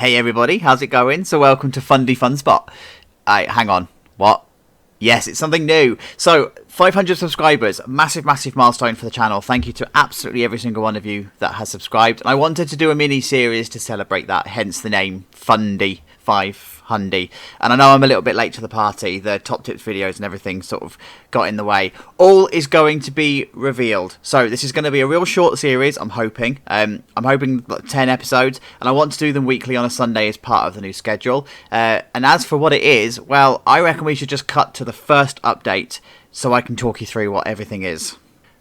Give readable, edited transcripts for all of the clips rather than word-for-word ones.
Hey everybody, how's it going? So welcome to Fundy Funspot. Hang on, what? Yes, it's something new. So 500 subscribers, massive milestone for the channel. Thank you to absolutely every single one of you that has subscribed. And I wanted to do a mini series to celebrate that, hence the name Fundy 500. And I know I'm a little bit late to the party. The top tips videos and everything sort of got in the way. All is going to be revealed. So this is going to be a real short series, I'm hoping. I'm hoping 10 episodes, and I want to do them weekly on a Sunday as part of the new schedule. And as for what it is, well, I reckon we should just cut to the first update so I can talk you through what everything is.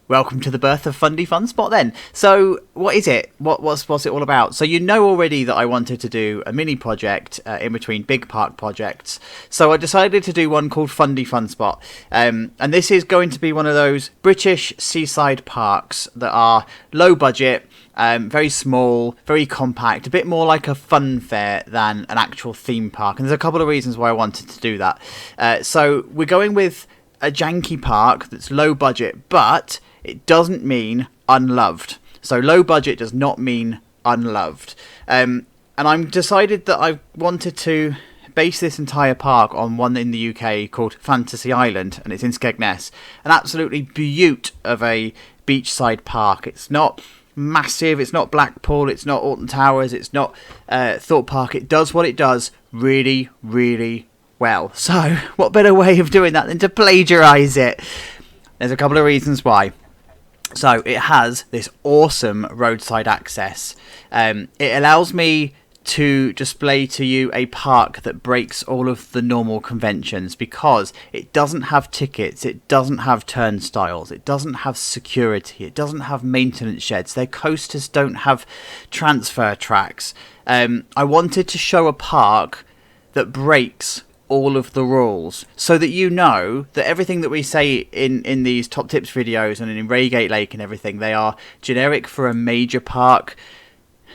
Welcome to the birth of Fundy Funspot then. So what is it? What's it all about? So you know already that I wanted to do a mini project in between big park projects. So I decided to do one called Fundy Funspot. And this is going to be one of those British seaside parks that are low budget, very small, very compact, a bit more like a fun fair than an actual theme park. And there's a couple of reasons why I wanted to do that. So we're going with a janky park that's low budget, but it doesn't mean unloved. So low budget does not mean unloved. And I'm decided that I wanted to base this entire park on one in the UK called Fantasy Island, and it's in Skegness. An absolutely beaut of a beachside park. It's not massive, it's not Blackpool, it's not Alton Towers, it's not Thorpe Park. It does what it does really, really well. So what better way of doing that than to plagiarise it? There's a couple of reasons why. So it has this awesome roadside access. It allows me to display to you a park that breaks all of the normal conventions because it doesn't have tickets, it doesn't have turnstiles, it doesn't have security, it doesn't have maintenance sheds, their coasters don't have transfer tracks. I wanted to show a park that breaks all of the rules so that you know that everything that we say in these top tips videos and in Reigate Lake and everything, they are generic for a major park,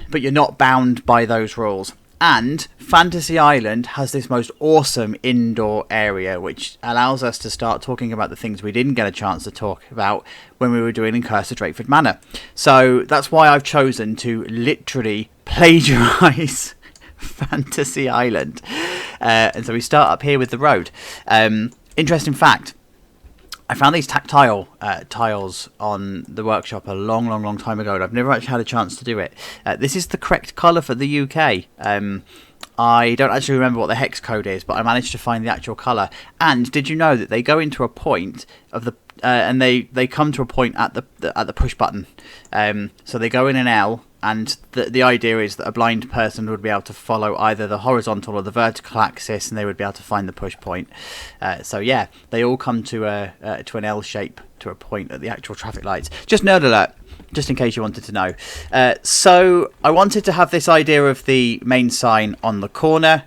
but you're not bound by those rules. And Fantasy Island has this most awesome indoor area which allows us to start talking about the things we didn't get a chance to talk about when we were doing in Curse of Drakeford Manor. So that's why I've chosen to literally plagiarise Fantasy Island. And so we start up here with the road. Interesting fact, I found these tactile tiles on the workshop a long time ago, and I've never actually had a chance to do it. This is the correct colour for the UK. I don't actually remember what the hex code is, but I managed to find the actual colour. And did you know that they go into a point of the and they come to a point at the push button. So they go in an L, and the idea is that a blind person would be able to follow either the horizontal or the vertical axis, and they would be able to find the push point. So yeah, they all come to an L shape, to a point at the actual traffic lights. Just nerd alert, just in case you wanted to know. So I wanted to have this idea of the main sign on the corner.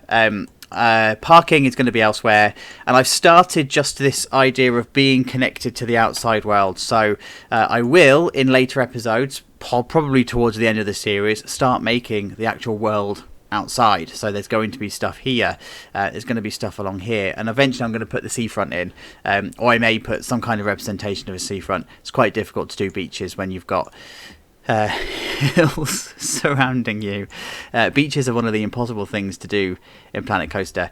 Parking is going to be elsewhere, and I've started just this idea of being connected to the outside world. So I will, in later episodes, probably towards the end of the series, start making the actual world outside. So there's going to be stuff here, there's going to be stuff along here, and eventually I'm going to put the seafront in, or I may put some kind of representation of a seafront. It's quite difficult to do beaches when you've got hills surrounding you. Beaches are one of the impossible things to do in Planet Coaster,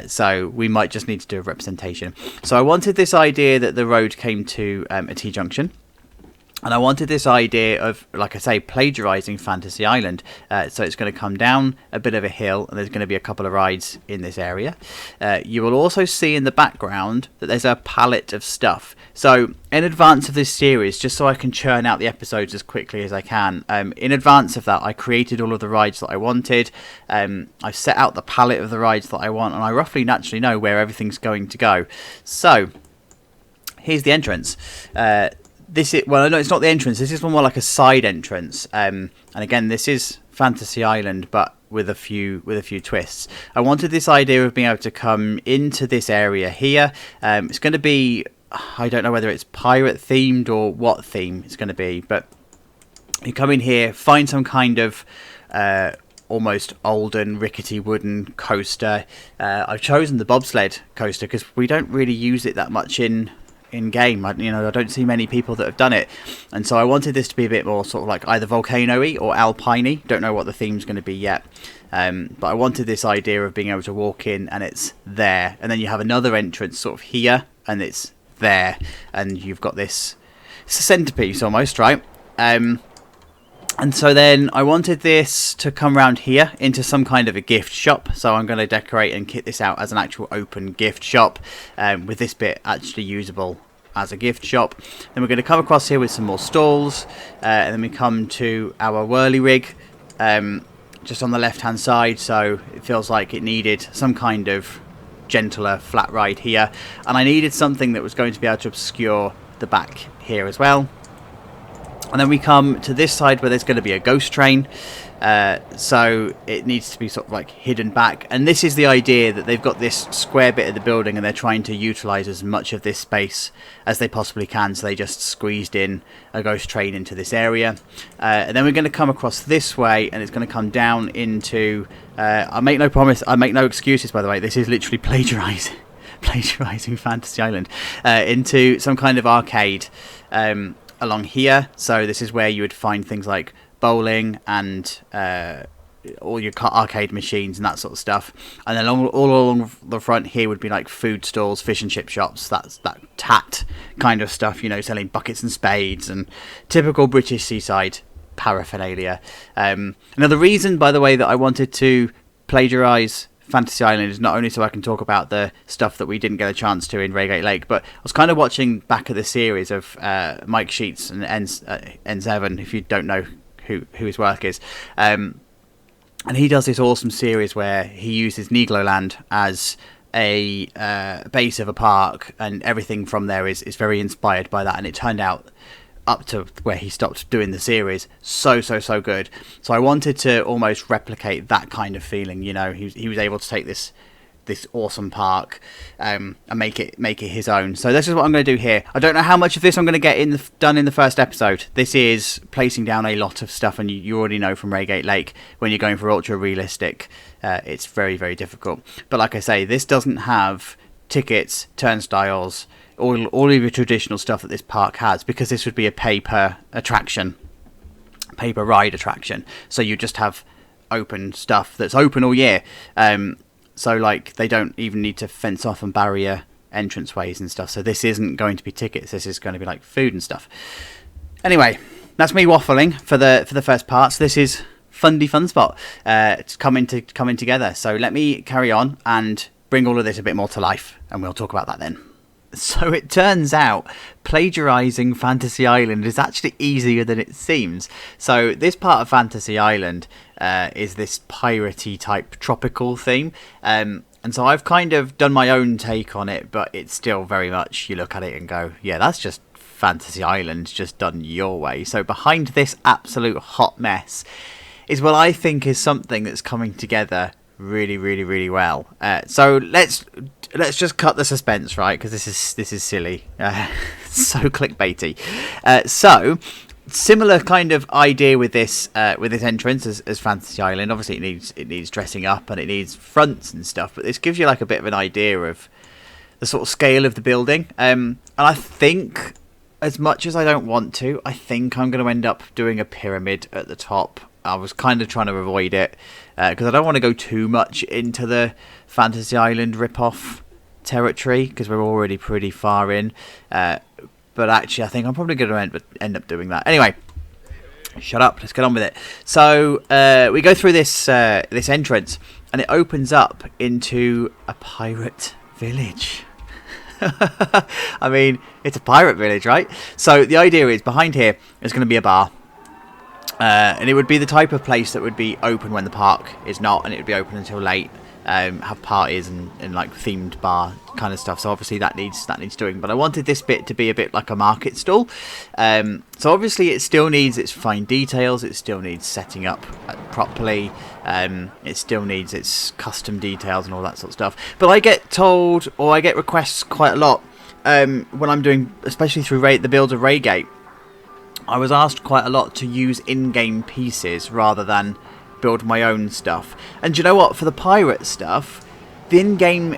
so we might just need to do a representation. So I wanted this idea that the road came to a T-junction, and I wanted this idea of, like I say, plagiarising Fantasy Island. So it's going to come down a bit of a hill, and there's going to be a couple of rides in this area. You will also see in the background that there's a palette of stuff. So in advance of this series, just so I can churn out the episodes as quickly as I can, in advance of that, I created all of the rides that I wanted. I've set out the palette of the rides that I want, and I roughly naturally know where everything's going to go. So here's the entrance. Well, no, it's not the entrance. This is more like a side entrance. And again, this is Fantasy Island, but with a few twists. I wanted this idea of being able to come into this area here. It's going to be, I don't know whether it's pirate themed or what theme it's going to be, but you come in here, find some kind of almost olden rickety wooden coaster. I've chosen the Bobsled Coaster because we don't really use it that much in in game. I don't see many people that have done it, and so I wanted this to be a bit more sort of like either volcano-y or alpine-y. Don't know what the theme's going to be yet, but I wanted this idea of being able to walk in and it's there, and then you have another entrance sort of here and it's there, and you've got this, it's a centerpiece almost, right? And so then I wanted this to come around here into some kind of a gift shop. So I'm going to decorate and kit this out as an actual open gift shop, with this bit actually usable as a gift shop. Then we're going to come across here with some more stalls, and then we come to our whirly rig, just on the left hand side. So it feels like it needed some kind of gentler flat ride here, and I needed something that was going to be able to obscure the back here as well. And then we come to this side where there's going to be a ghost train, so it needs to be sort of like hidden back. And this is the idea, that they've got this square bit of the building and they're trying to utilise as much of this space as they possibly can, so they just squeezed in a ghost train into this area. And then we're going to come across this way, and it's going to come down into, I make no promise, I make no excuses, by the way, this is literally plagiarising Fantasy Island, into some kind of arcade along here. So this is where you would find things like bowling and all your arcade machines and that sort of stuff. And then all along the front here would be like food stalls, fish and chip shops, that tat kind of stuff, selling buckets and spades and typical British seaside paraphernalia. Now the reason, by the way, that I wanted to plagiarise Fantasy Island is not only so I can talk about the stuff that we didn't get a chance to in Reigate Lake, but I was kind of watching back at the series of Mike Sheets and N7, if you don't know who his work is, and he does this awesome series where he uses Negloland as a base of a park, and everything from there is very inspired by that, and it turned out, up to where he stopped doing the series, so good. So I wanted to almost replicate that kind of feeling. He was able to take this awesome park and make it his own. So this is what I'm going to do here. I don't know how much of this I'm going to get done in the first episode. This is placing down a lot of stuff, and you already know from Reigate Lake, when you're going for ultra realistic, it's very, very difficult. But like I say, this doesn't have tickets, turnstiles, all of your traditional stuff that this park has, because this would be a paper ride attraction. So you just have open stuff that's open all year. So like they don't even need to fence off and barrier entranceways and stuff. So this isn't going to be tickets. This is going to be like food and stuff. Anyway, that's me waffling for the first part. So this is Fundy Funspot. It's coming together. So let me carry on and bring all of this a bit more to life, and we'll talk about that then. So it turns out plagiarising Fantasy Island is actually easier than it seems. So this part of Fantasy Island is this piratey type tropical theme. And so I've kind of done my own take on it, but it's still very much, you look at it and go, yeah, that's just Fantasy Island just done your way. So behind this absolute hot mess is what I think is something that's coming together really, really, really well. So let's just cut the suspense, right? Because this is silly, so clickbaity. So similar kind of idea with this entrance as Fantasy Island. Obviously, it needs dressing up and it needs fronts and stuff, but this gives you like a bit of an idea of the sort of scale of the building. And I think, as much as I don't want to, I think I'm going to end up doing a pyramid at the top. I was kind of trying to avoid it because I don't want to go too much into the Fantasy Island rip-off territory, because we're already pretty far in. But actually, I think I'm probably going to end up doing that. Anyway, shut up. Let's get on with it. So we go through this entrance, and it opens up into a pirate village. I mean, it's a pirate village, right? So the idea is, behind here is going to be a bar. And it would be the type of place that would be open when the park is not, and it would be open until late. Have parties and like themed bar kind of stuff. So obviously that needs doing. But I wanted this bit to be a bit like a market stall. So obviously it still needs its fine details. It still needs setting up properly. It still needs its custom details and all that sort of stuff. But I get told, or I get requests quite a lot when I'm doing, especially through the build of Reigate. I was asked quite a lot to use in-game pieces rather than build my own stuff. And do you know what? For the pirate stuff, the in-game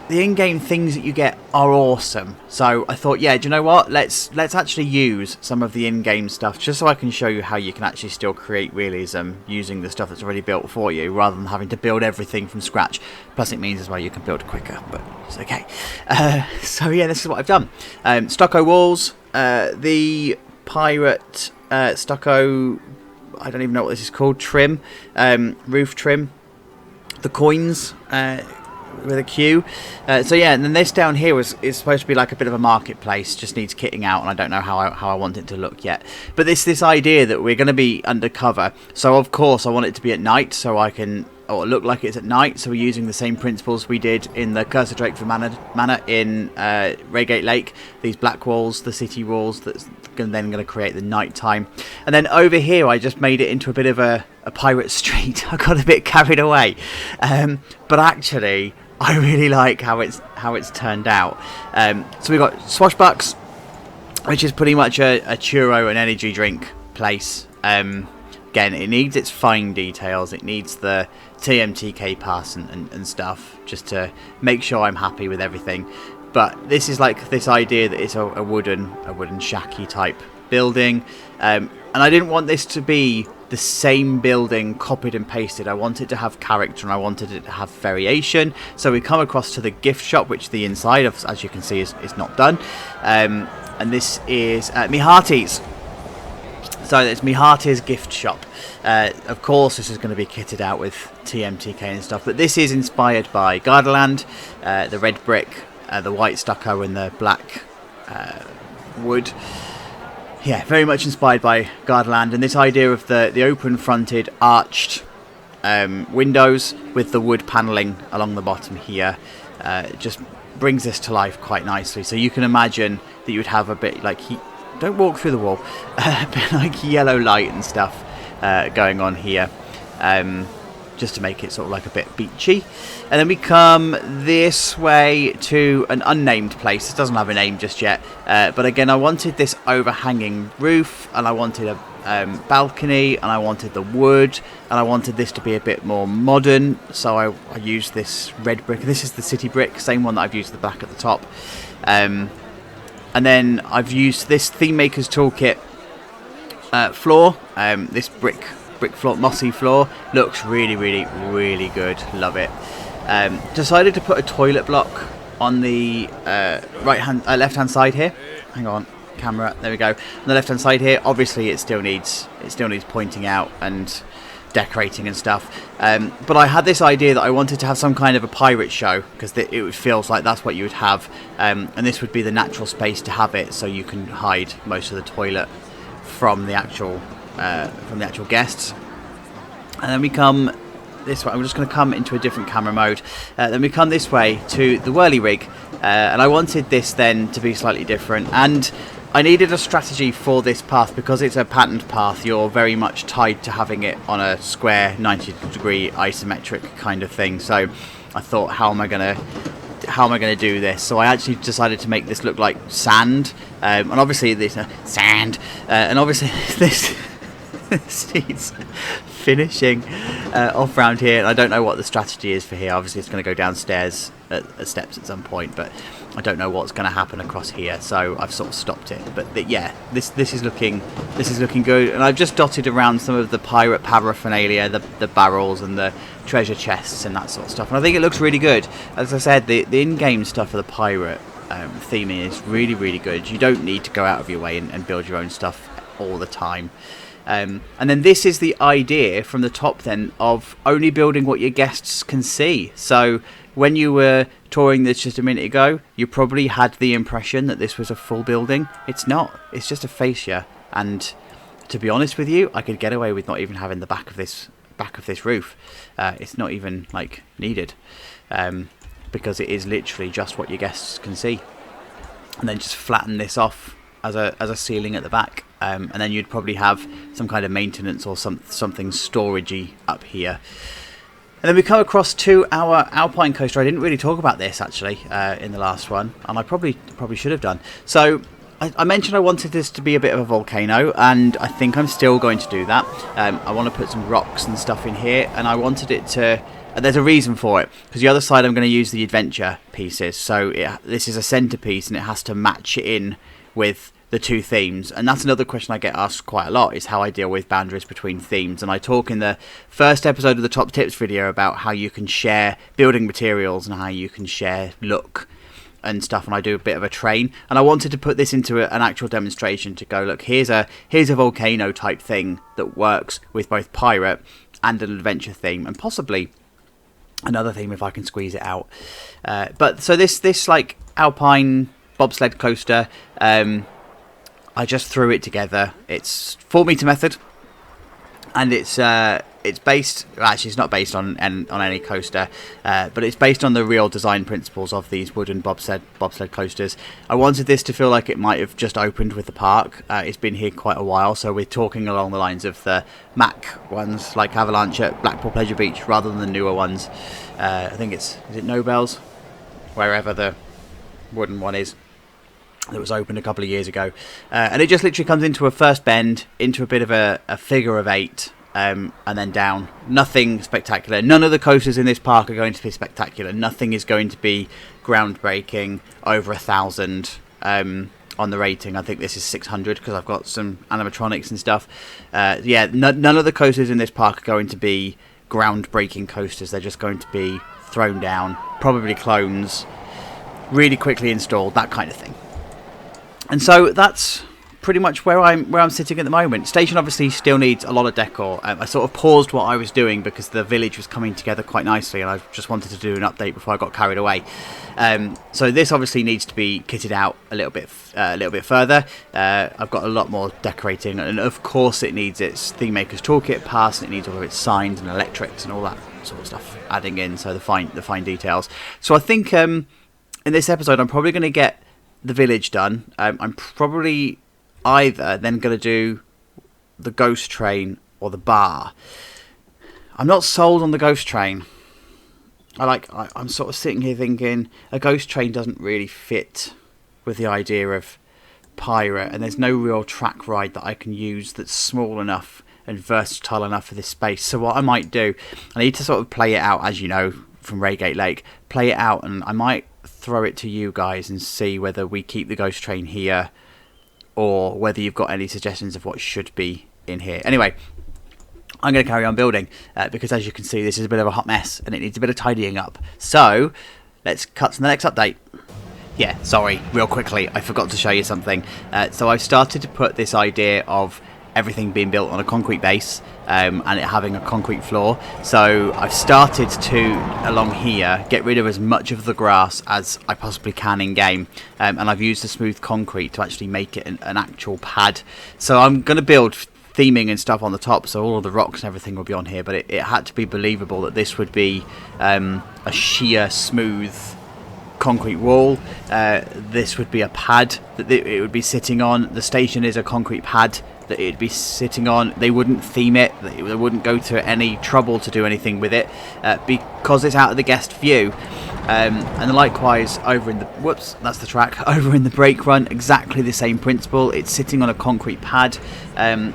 the in-game things that you get are awesome. So I thought, yeah, do you know what? Let's actually use some of the in-game stuff just so I can show you how you can actually still create realism using the stuff that's already built for you, rather than having to build everything from scratch. Plus, it means as well you can build quicker, but it's okay. So yeah, this is what I've done. Stucco walls, the pirate stucco. I don't even know what this is called. Trim, roof trim. The coins. With a Q. So yeah, and then this down here is supposed to be like a bit of a marketplace, just needs kitting out, and I don't know how I want it to look yet. But this idea that we're going to be undercover, so of course I want it to be at night, so I can, or look like it's at night, so we're using the same principles we did in the Curse of Drakeford Manor in Reigate Lake, these black walls, the city walls, that's then going to create the night time. And then over here I just made it into a bit of a pirate street. I got a bit carried away, but actually I really like how it's turned out. So we've got Swashbucks, which is pretty much a churro and energy drink place. Again, it needs its fine details. It needs the TMTK pass and stuff, just to make sure I'm happy with everything. But this is like this idea that it's a wooden shacky type building, and I didn't want this to be the same building copied and pasted. I wanted to have character, and I wanted it to have variation. So we come across to the gift shop, which the inside of, as you can see, is not done. And this is Mihatis. So it's Mihatis gift shop. Of course, this is going to be kitted out with TMTK and stuff, but this is inspired by Gardaland, the red brick, the white stucco, and the black wood. Yeah, very much inspired by Gardaland, and this idea of the open-fronted, arched windows with the wood panelling along the bottom here just brings this to life quite nicely. So you can imagine that you would have a bit like don't walk through the wall, a bit like yellow light and stuff going on here, just to make it sort of like a bit beachy. And then we come this way to an unnamed place. It doesn't have a name just yet, but again, I wanted this overhanging roof, and I wanted a balcony, and I wanted the wood, and I wanted this to be a bit more modern, so I used this red brick. This is the city brick, same one that I've used at the back at the top. And then I've used this Theme Maker's Toolkit floor, this brick floor, mossy floor, looks really good, love it. Decided to put a toilet block on the left hand side here. Hang on, camera, there we go. On the left hand side here, obviously it still needs pointing out and decorating and stuff, but I had this idea that I wanted to have some kind of a pirate show, because it feels like that's what you would have, and this would be the natural space to have it, so you can hide most of the toilet from the actual guests. And then we come this way. I'm just going to come into a different camera mode. Then we come this way to the whirly rig, and I wanted this then to be slightly different, and I needed a strategy for this path. Because it's a patterned path, you're very much tied to having it on a square 90-degree isometric kind of thing. So I thought, how am I going to do this? So I actually decided to make this look like sand, and obviously this sand, and obviously this needs finishing off round here. And I don't know what the strategy is for here. Obviously it's going to go downstairs at steps at some point, but I don't know what's going to happen across here, so I've sort of stopped it. But yeah, this is looking good, and I've just dotted around some of the pirate paraphernalia, the barrels and the treasure chests and that sort of stuff, and I think it looks really good. As I said, the in-game stuff for the pirate theming is really good. You don't need to go out of your way and build your own stuff all the time. And then this is the idea from the top then of only building what your guests can see. So when you were touring this just a minute ago, you probably had the impression that this was a full building. It's not. It's just a fascia. And to be honest with you, I could get away with not even having the back of this roof. It's not even like needed, because it is literally just what your guests can see. And then just flatten this off as a ceiling at the back, and then you'd probably have some kind of maintenance or something storagey up here. And then we come across to our Alpine Coaster. I didn't really talk about this actually in the last one, and I probably should have done. So I mentioned I wanted this to be a bit of a volcano, and I think I'm still going to do that. I want to put some rocks and stuff in here, and I wanted it to there's a reason for it, because the other side I'm going to use the adventure pieces. So this is a centerpiece, and it has to match it in with the two themes. And that's another question I get asked quite a lot, is how I deal with boundaries between themes. And I talk in the first episode of the Top Tips video about how you can share building materials and how you can share look and stuff, and I do a bit of a train, and I wanted to put this into an actual demonstration to go, look, here's a volcano type thing that works with both pirate and an adventure theme, and possibly another theme if I can squeeze it out. But so this like Alpine bobsled coaster, I just threw it together. It's 4-meter method, and it's based, actually it's not based on any coaster, but it's based on the real design principles of these wooden bobsled coasters. I wanted this to feel like it might have just opened with the park. It's been here quite a while, so we're talking along the lines of the Mac ones like Avalanche at Blackpool Pleasure Beach rather than the newer ones. I think is it Nobel's, wherever the wooden one is, that was opened a couple of years ago, and it just literally comes into a first bend, into a bit of a figure of 8, and then down. Nothing spectacular. None of the coasters in this park are going to be spectacular. Nothing is going to be groundbreaking, over 1,000 on the rating. I think this is 600 because I've got some animatronics and stuff. None of the coasters in this park are going to be groundbreaking coasters. They're just going to be thrown down, probably clones, really quickly installed, that kind of thing. And so that's pretty much where I'm sitting at the moment. Station obviously still needs a lot of decor. I sort of paused what I was doing because the village was coming together quite nicely, and I just wanted to do an update before I got carried away. So this obviously needs to be kitted out a little bit further. I've got a lot more decorating, and of course it needs its theme maker's toolkit pass, and it needs all of its signs and electrics and all that sort of stuff adding in. So the fine details. So I think in this episode I'm probably going to get the village done. I'm probably either then going to do the ghost train or the bar. I'm not sold on the ghost train. I'm sort of sitting here thinking a ghost train doesn't really fit with the idea of pirate, and there's no real track ride that I can use that's small enough and versatile enough for this space. So what I might do, I need to sort of play it out, as you know from Reigate Lake, play it out, and I might throw it to you guys and see whether we keep the ghost train here or whether you've got any suggestions of what should be in here. Anyway, I'm going to carry on building because, as you can see, this is a bit of a hot mess and it needs a bit of tidying up. So let's cut to the next update. Yeah, sorry, real quickly, I forgot to show you something. So I've started to put this idea of everything being built on a concrete base and it having a concrete floor. So I've started to, along here, get rid of as much of the grass as I possibly can in game, and I've used the smooth concrete to actually make it an actual pad. So I'm going to build theming and stuff on the top, so all of the rocks and everything will be on here, but it had to be believable that this would be a sheer smooth concrete wall. This would be a pad that it would be sitting on. The station is a concrete pad that it'd be sitting on. They wouldn't theme it, they wouldn't go to any trouble to do anything with it because it's out of the guest view. And likewise over in the that's the track over in the brake run, exactly the same principle. It's sitting on a concrete pad, and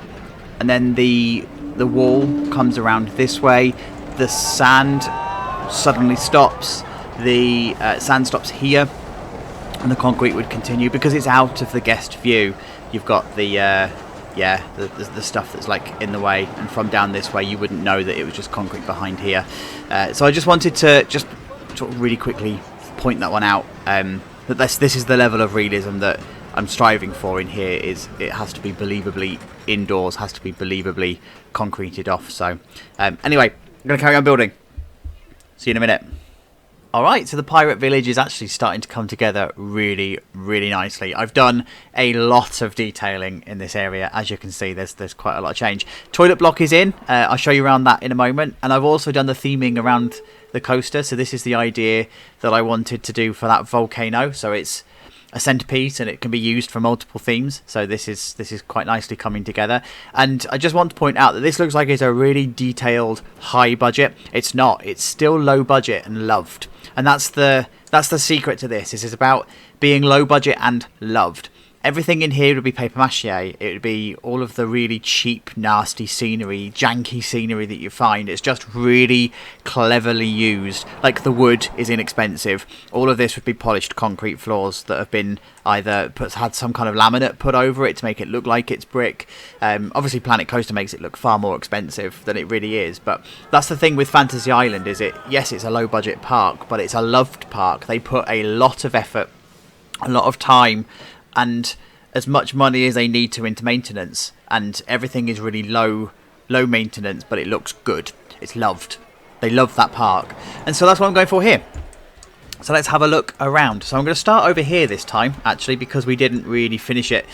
then the wall comes around this way. The sand suddenly stops. The sand stops here, and the concrete would continue because it's out of the guest view. You've got the stuff that's like in the way, and from down this way you wouldn't know that it was just concrete behind here. So I just wanted to just sort of really quickly point that one out, that this is the level of realism that I'm striving for in here. Is it has to be believably indoors, has to be believably concreted off. So anyway, I'm going to carry on building. See you in a minute. Alright, so the pirate village is actually starting to come together really, really nicely. I've done a lot of detailing in this area. As you can see, there's quite a lot of change. Toilet block is in. I'll show you around that in a moment. And I've also done the theming around the coaster. So this is the idea that I wanted to do for that volcano. So it's a centerpiece and it can be used for multiple themes. So this is quite nicely coming together. And I just want to point out that this looks like it's a really detailed high budget. It's not. It's still low budget and loved. And that's the secret to this. This is about being low budget and loved. Everything in here would be paper mache. It would be all of the really cheap, nasty scenery, janky scenery that you find. It's just really cleverly used. Like the wood is inexpensive. All of this would be polished concrete floors that have been either had some kind of laminate put over it to make it look like it's brick. Obviously, Planet Coaster makes it look far more expensive than it really is. But that's the thing with Fantasy Island, is yes, it's a low budget park, but it's a loved park. They put a lot of effort, a lot of time, and as much money as they need to into maintenance, and everything is really low maintenance, but it looks good. It's loved. They love that park, and so that's what I'm going for here. So let's have a look around. So I'm going to start over here this time, actually, because we didn't really finish it,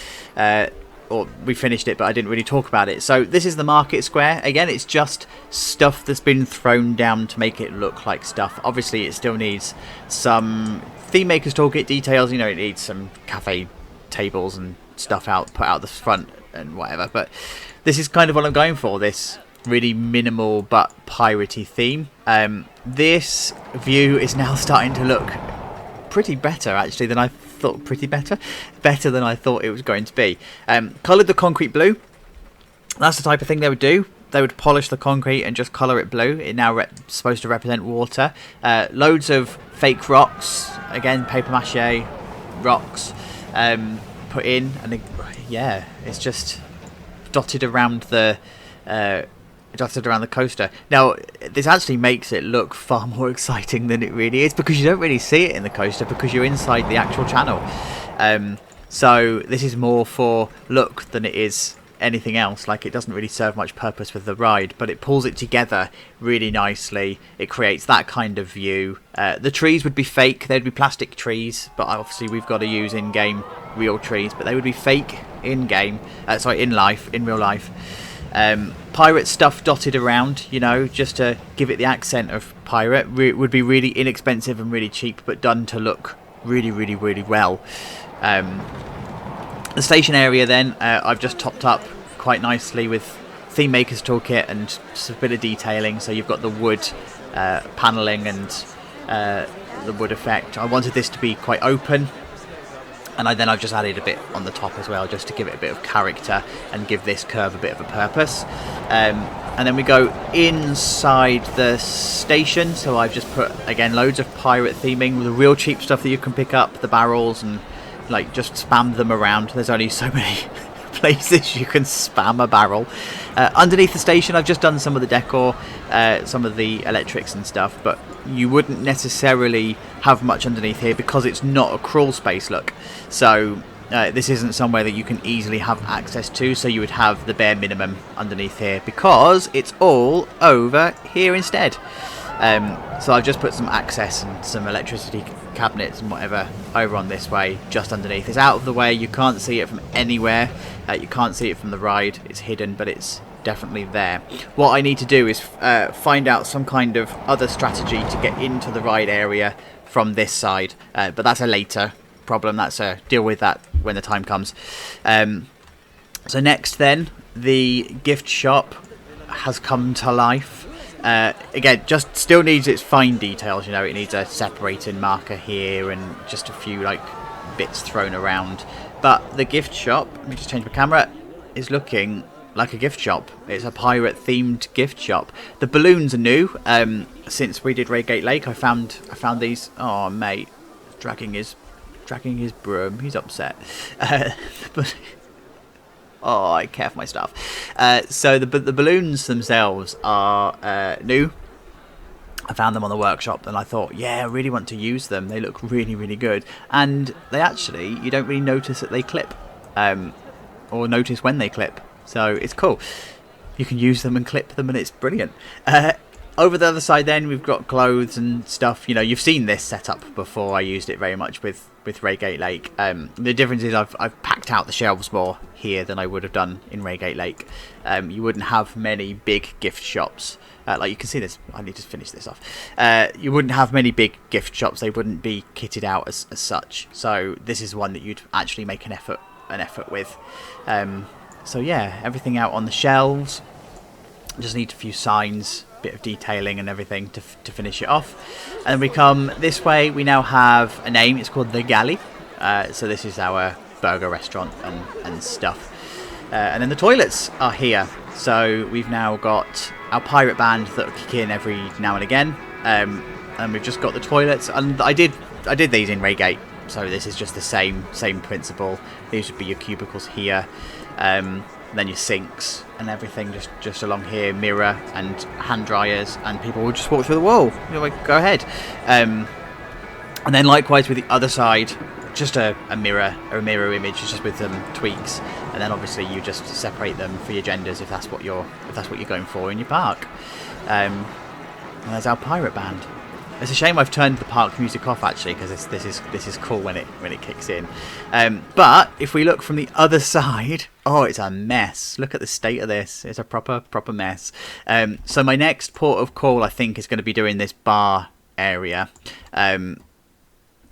or we finished it, but I didn't really talk about it. So this is the market square. Again, it's just stuff that's been thrown down to make it look like stuff. Obviously, it still needs some theme makers toolkit details. You know, it needs some cafe tables and stuff put out the front and whatever, but this is kind of what I'm going for, this really minimal but piratey theme. This view is now starting to look pretty better, actually, than I thought. Better than I thought it was going to be. Coloured the concrete blue. That's the type of thing they would do. They would polish the concrete and just colour it blue. It now supposed to represent water. Loads of fake rocks, again paper mache rocks, put in, and yeah, it's just dotted around the coaster. Now this actually makes it look far more exciting than it really is, because you don't really see it in the coaster because you're inside the actual channel. So this is more for look than it is anything else. Like, it doesn't really serve much purpose with the ride, but it pulls it together really nicely. It creates that kind of view. The trees would be fake. They'd be plastic trees, but obviously we've got to use in-game real trees, but they would be fake in-game, in real life. Pirate stuff dotted around, you know, just to give it the accent of pirate. Would be really inexpensive and really cheap, but done to look really, really, really well. The station area then, I've just topped up quite nicely with theme makers toolkit and just a bit of detailing. So you've got the wood paneling and the wood effect. I wanted this to be quite open, and I've just added a bit on the top as well, just to give it a bit of character and give this curve a bit of a purpose. And then we go inside the station. So I've just put, again, loads of pirate theming with the real cheap stuff that you can pick up, the barrels, and like just spam them around. There's only so many places you can spam a barrel. Underneath the station, I've just done some of the decor, some of the electrics and stuff, but you wouldn't necessarily have much underneath here because it's not a crawl space, look. So this isn't somewhere that you can easily have access to, so you would have the bare minimum underneath here because it's all over here instead. So I've just put some access and some electricity cabinets and whatever over on this way, just underneath. It's out of the way, you can't see it from anywhere, you can't see it from the ride, it's hidden, but it's definitely there. What I need to do is find out some kind of other strategy to get into the ride area from this side, but that's a later problem. That's deal with that when the time comes. So next then, the gift shop has come to life. Again, just still needs its fine details, you know. It needs a separating marker here and just a few like bits thrown around, but the gift shop, let me just change my camera, is looking like a gift shop. It's a pirate themed gift shop. The balloons are new. Since we did Reigate Lake, I found these. Oh mate, dragging his broom, he's upset. But oh, I care for my stuff. So the balloons themselves are new. I found them on the workshop and I thought, yeah, I really want to use them. They look really, really good. And they actually, you don't really notice that they clip, or notice when they clip. So it's cool. You can use them and clip them and it's brilliant. Over the other side then, we've got clothes and stuff. You know, you've seen this setup before. I used it very much with Reigate Lake. The difference is I've packed out the shelves more here than I would have done in Reigate Lake. You wouldn't have many big gift shops. Like you can see this, I need to finish this off. You wouldn't have many big gift shops. They wouldn't be kitted out as such. So this is one that you'd actually make an effort with. So yeah, everything out on the shelves. Just need a few signs, bit of detailing and everything to finish it off. And then we come this way. We now have a name. It's called the Galley. So this is our burger restaurant and stuff. And then the toilets are here. So we've now got our pirate band that kick in every now and again. And we've just got the toilets. And I did these in Raygate. So this is just the same principle. These would be your cubicles here. Then your sinks and everything just along here, mirror and hand dryers, and people will just walk through the wall. Go ahead. And then likewise with the other side, just a mirror or a mirror image, just with some tweaks, and then obviously you just separate them for your genders if that's what you're going for in your park. And there's our pirate band. It's a shame I've turned the park music off actually, because this is cool when it kicks in. But if we look from the other side, oh, it's a mess. Look at the state of this. It's a proper mess. So my next port of call, I think, is going to be doing this bar area. I'm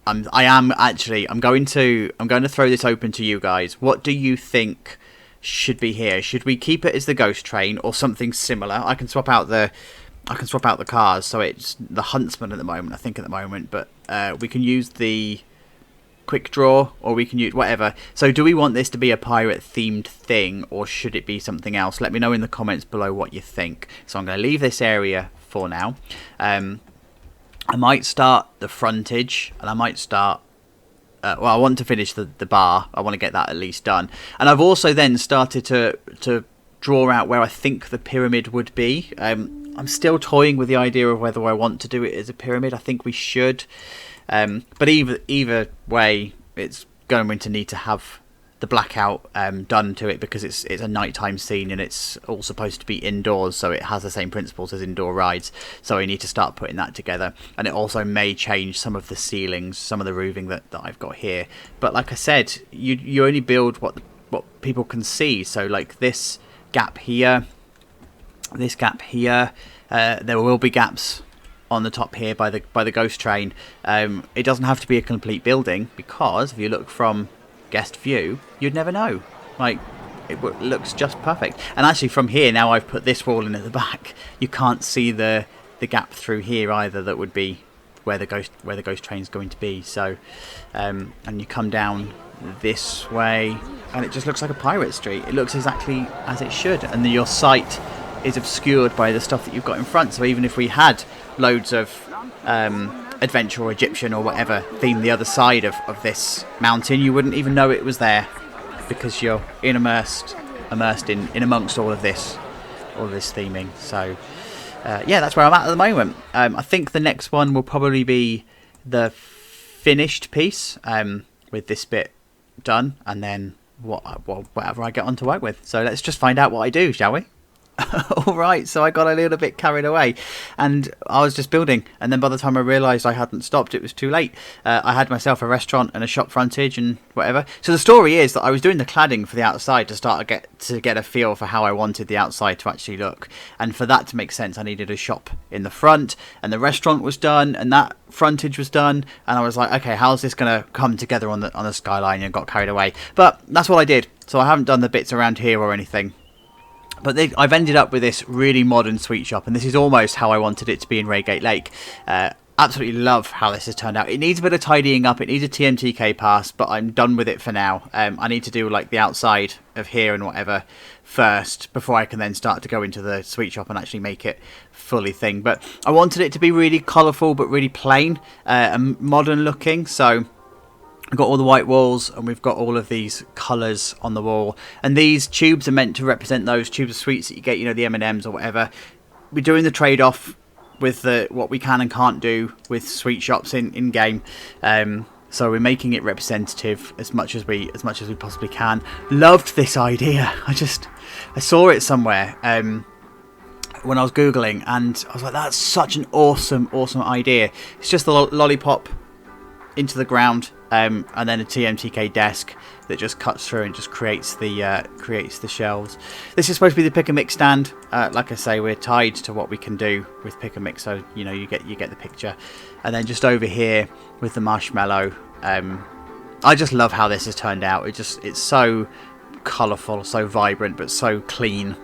going to throw this open to you guys. What do you think should be here? Should we keep it as the ghost train or something similar? I can swap out the cars, so it's the Huntsman at the moment, but we can use the quick draw, or we can use whatever. So do we want this to be a pirate themed thing, or should it be something else? Let me know in the comments below what you think. So I'm going to leave this area for now. I might start the frontage, and I might start I want to finish the bar. I want to get that at least done, and I've also then started to draw out where I think the pyramid would be. I'm still toying with the idea of whether I want to do it as a pyramid. I think we should, but either way, it's going to need to have the blackout done to it, because it's a nighttime scene and it's all supposed to be indoors, so it has the same principles as indoor rides. So I need to start putting that together, and it also may change some of the ceilings, some of the roofing that I've got here. But like I said, you only build what people can see. So like this gap here, there will be gaps on the top here by the ghost train. It doesn't have to be a complete building, because if you look from guest view, you'd never know. Like, it looks just perfect. And actually from here, now I've put this wall in at the back, you can't see the gap through here either. That would be where the ghost train's going to be. So and you come down this way and it just looks like a pirate street. It looks exactly as it should, and then your sight is obscured by the stuff that you've got in front. So even if we had loads of adventure or Egyptian or whatever theme the other side of this mountain, you wouldn't even know it was there, because you're immersed in amongst all of this theming. So yeah, that's where I'm at the moment. I think the next one will probably be the finished piece, with this bit done, and then whatever I get on to work with. So let's just find out what I do, shall we? Alright, so I got a little bit carried away and I was just building, and then by the time I realised I hadn't stopped, it was too late. I had myself a restaurant and a shop frontage and whatever. So the story is that I was doing the cladding for the outside to get a feel for how I wanted the outside to actually look, and for that to make sense I needed a shop in the front, and the restaurant was done and that frontage was done, and I was like, okay, how's this going to come together on the skyline, and got carried away. But that's what I did, so I haven't done the bits around here or anything. But I've ended up with this really modern sweet shop, and this is almost how I wanted it to be in Raygate Lake. Absolutely love how this has turned out. It needs a bit of tidying up. It needs a TMTK pass, but I'm done with it for now. I need to do like the outside of here and whatever first, before I can then start to go into the sweet shop and actually make it fully thing. But I wanted it to be really colourful but really plain and modern looking. So we've got all the white walls, and we've got all of these colours on the wall, and these tubes are meant to represent those tubes of sweets that you get, you know, the M&Ms or whatever. We're doing the trade-off with what we can and can't do with sweet shops in game, so we're making it representative as much as we possibly can. Loved this idea. I saw it somewhere when I was googling, and I was like, that's such an awesome idea. It's just the lollipop into the ground, and then a TMTK desk that just cuts through and just creates the shelves. This is supposed to be the pick and mix stand. Like I say, we're tied to what we can do with pick and mix, so you know, you get the picture. And then just over here with the marshmallow, I just love how this has turned out. It's so colourful, so vibrant, but so clean.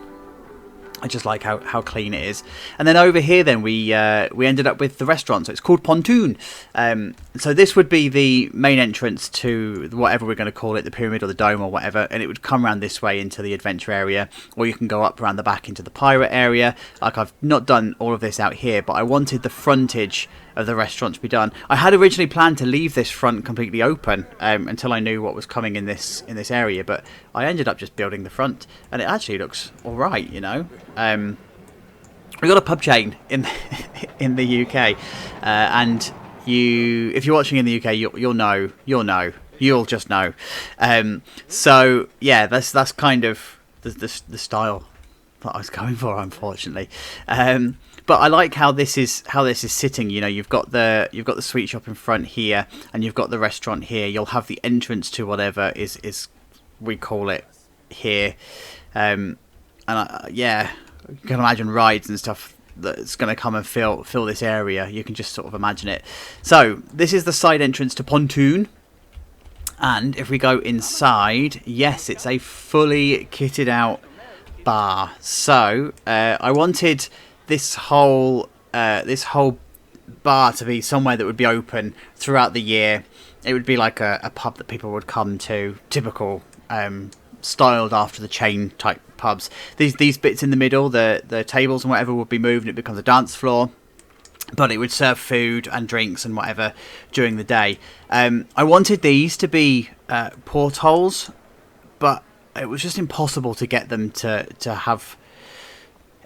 I just like how clean it is. And then over here, then we ended up with the restaurant. So it's called Pontoon. So this would be the main entrance to whatever we're going to call it, the pyramid or the dome or whatever. And it would come around this way into the adventure area, or you can go up around the back into the pirate area. Like, I've not done all of this out here, but I wanted the frontage of the restaurant to be done. I had originally planned to leave this front completely open until I knew what was coming in this area, but I ended up just building the front, and it actually looks all right, you know. We've got a pub chain in in the UK, and if you're watching in the UK, you'll just know. So yeah, that's kind of the style that I was going for, unfortunately. But I like how this is sitting. You know, you've got the sweet shop in front here, and you've got the restaurant here. You'll have the entrance to whatever is we call it here, and yeah, you can imagine rides and stuff that's going to come and fill this area. You can just sort of imagine it. So this is the side entrance to Pontoon. And if we go inside, yes, it's a fully kitted out bar. So I wanted this whole bar to be somewhere that would be open throughout the year. It would be like a pub that people would come to, typical, styled after the chain type pubs. These bits in the middle, the tables and whatever, would be moved and it becomes a dance floor. But it would serve food and drinks and whatever during the day. I wanted these to be portholes, but it was just impossible to get them to have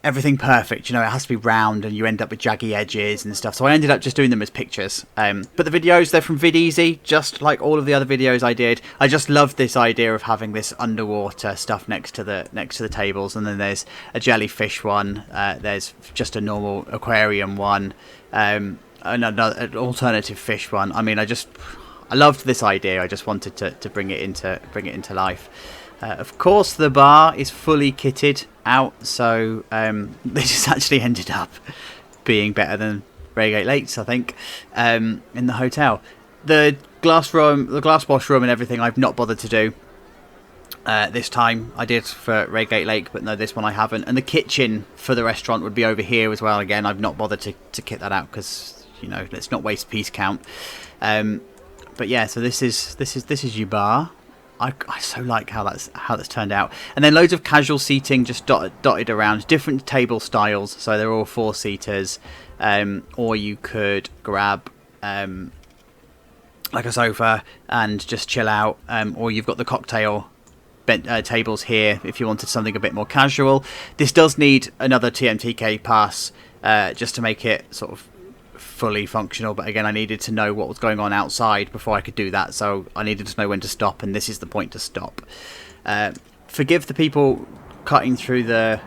everything perfect. You know, it has to be round and you end up with jaggy edges and stuff. So I ended up just doing them as pictures. But the videos, they're from VidEasy, just like all of the other videos I did. I just loved this idea of having this underwater stuff next to the tables. And then there's a jellyfish one. There's just a normal aquarium one. Another an alternative fish one. I mean, I loved this idea. I just wanted to bring it into life. Of course, the bar is fully kitted out, so this has actually ended up being better than Reigate Lakes, I think, in the hotel. The glass wash room and everything I've not bothered to do this time. I did for Reigate Lake, but no, this one I haven't. And the kitchen for the restaurant would be over here as well. Again, I've not bothered to kit that out because, you know, let's not waste piece count. But yeah, so this is your bar. I so like how that's turned out. And then loads of casual seating just dotted around, different table styles. So they're all 4-seaters, or you could grab like a sofa and just chill out, or you've got the cocktail tables here if you wanted something a bit more casual. This does need another TMTK pass just to make it sort of fully functional, but again, I needed to know what was going on outside before I could do that, so I needed to know when to stop, and this is the point to stop. Forgive the people cutting through the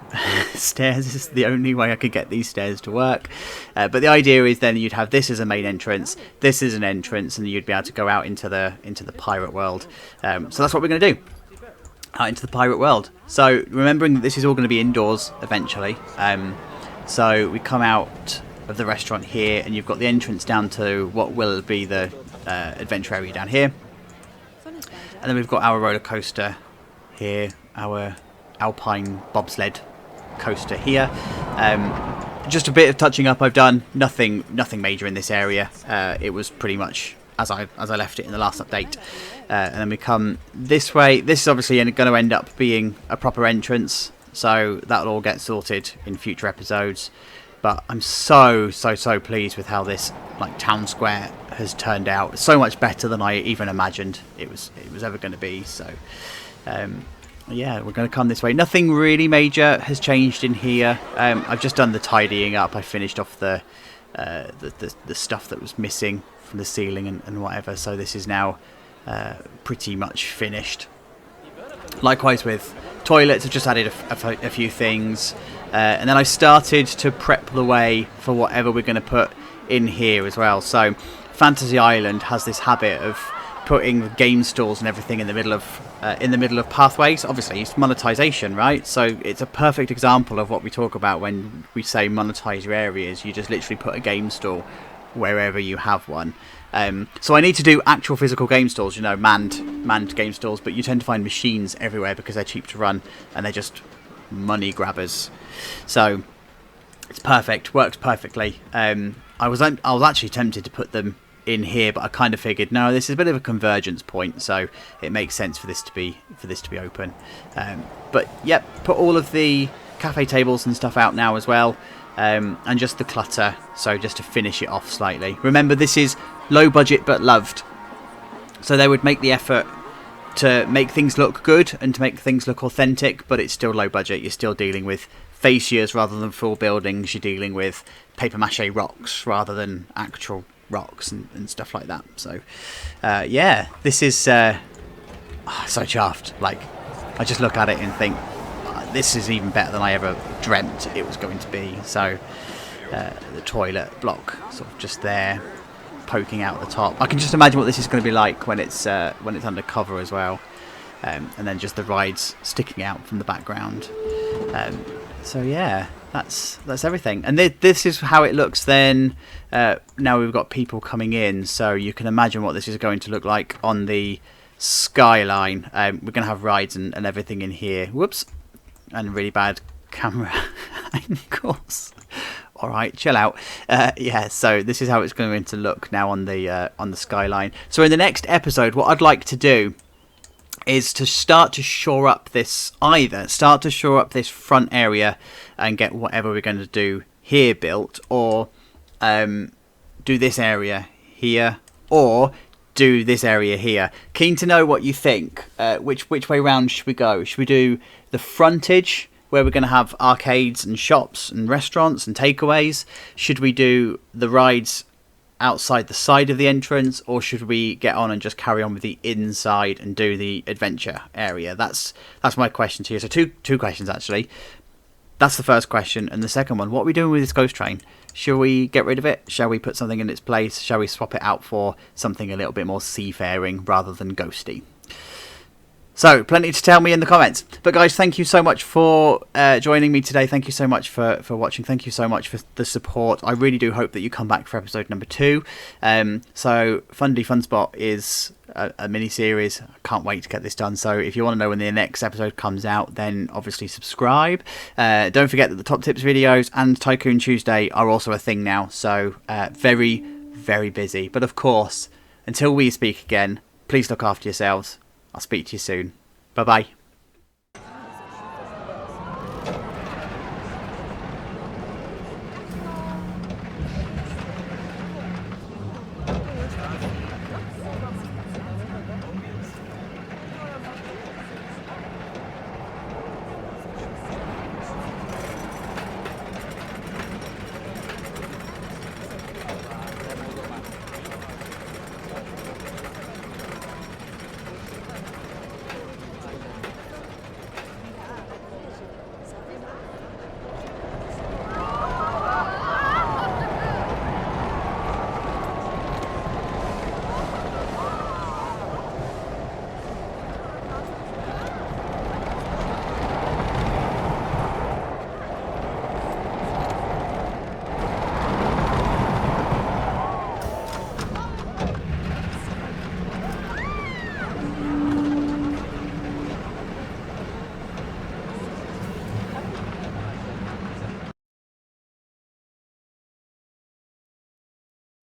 stairs. This is the only way I could get these stairs to work, but the idea is then you'd have this as a main entrance, this is an entrance, and you'd be able to go out into the pirate world. So that's what we're going to do, out into the pirate world. So remembering that this is all going to be indoors eventually, so we come out of the restaurant here, and you've got the entrance down to what will be the adventure area down here, and then we've got our roller coaster here, our Alpine Bobsled Coaster here. Just a bit of touching up I've done, nothing major in this area. It was pretty much as I left it in the last update. And then we come this way. This is obviously going to end up being a proper entrance, so that'll all get sorted in future episodes. But I'm so pleased with how this town square has turned out. It's so much better than I even imagined it was ever going to be. So yeah, we're going to come this way. Nothing really major has changed in here. I've just done the tidying up. I finished off the stuff that was missing from the ceiling and whatever. So this is now pretty much finished. Likewise with toilets, I've just added a few things. And then I started to prep the way for whatever we're going to put in here as well. So Fantasy Island has this habit of putting game stalls and everything in the middle of pathways. Obviously, it's monetization, right? So it's a perfect example of what we talk about when we say monetize your areas. You just literally put a game stall wherever you have one. So I need to do actual physical game stalls, manned game stalls, but you tend to find machines everywhere because they're cheap to run and they're just money grabbers. So it's perfect, works perfectly. I was actually tempted to put them in here, but I kind of figured no, this is a bit of a convergence point, so it makes sense for this to be open. But yep, put all of the cafe tables and stuff out now as well, and just the clutter, so just to finish it off slightly. Remember, this is low budget but loved, so they would make the effort to make things look good and to make things look authentic, but it's still low budget. You're still dealing with fascias rather than full buildings. You're dealing with paper mache rocks rather than actual rocks and stuff like that. So yeah, this is so chuffed. Like, I just look at it and think this is even better than I ever dreamt it was going to be. So the toilet block sort of just there poking out at the top. I can just imagine what this is going to be like when it's undercover as well, and then just the rides sticking out from the background. So yeah, that's everything, and this is how it looks then. Now we've got people coming in, so you can imagine what this is going to look like on the skyline. We're going to have rides and everything in here. Whoops, and really bad camera angles. All right, chill out. Yeah, so this is how it's going to look now on the skyline. So in the next episode, what I'd like to do is to start to shore up this front area and get whatever we're going to do here built, or do this area here, or do this area here. Keen to know what you think. Which way round should we go? Should we do the frontage, where we're going to have arcades and shops and restaurants and takeaways? Should we do the rides outside the side of the entrance, or should we get on and just carry on with the inside and do the adventure area? That's my question to you. So two questions actually. That's the first question, and the second one, what are we doing with this ghost train? Shall we get rid of it? Shall we put something in its place? Shall we swap it out for something a little bit more seafaring rather than ghosty? So, plenty to tell me in the comments. But guys, thank you so much for joining me today. Thank you so much for watching. Thank you so much for the support. I really do hope that you come back for episode number 2. So, Fundy Funspot is a mini-series. I can't wait to get this done. So, if you want to know when the next episode comes out, then obviously subscribe. Don't forget that the Top Tips videos and Tycoon Tuesday are also a thing now. So, very, very busy. But of course, until we speak again, please look after yourselves. I'll speak to you soon. Bye-bye.